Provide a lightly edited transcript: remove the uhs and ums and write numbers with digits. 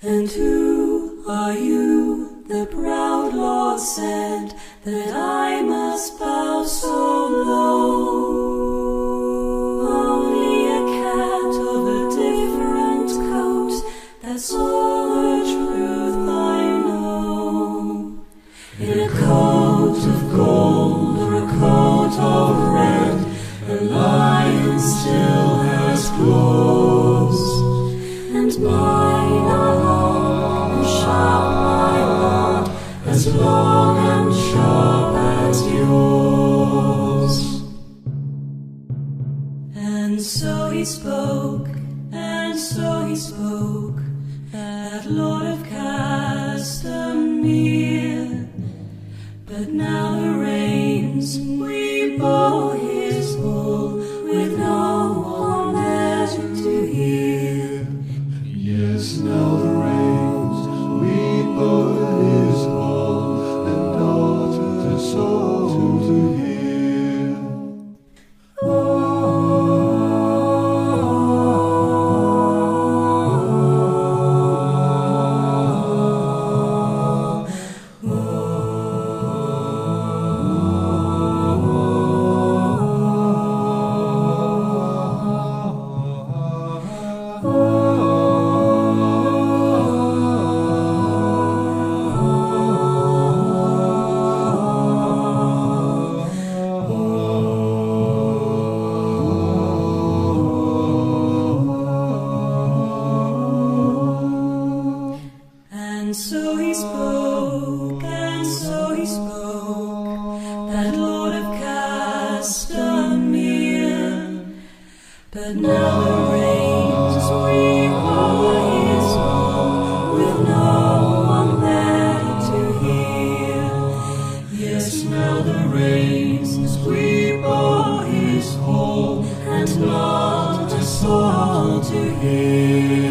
And who are you? The proud lord said, that I must bow so low. Only a cat of a different coat, that's all the truth I know. In a coat of gold or a coat of red, a lion still has claws, and mine are long and sharp, my lord, as long and sharp as yours. And so he spoke, that Lord of Castamere. But now the reins we bore his bull, with no one there to hear. Yes, now the reins we bore his bull, and not the soul to hear. And so he spoke, that Lord of Castamere. But now the reins we bore his bull, with no one there to hear. Yes, now the reins we bore his bull, and not a soul to hear.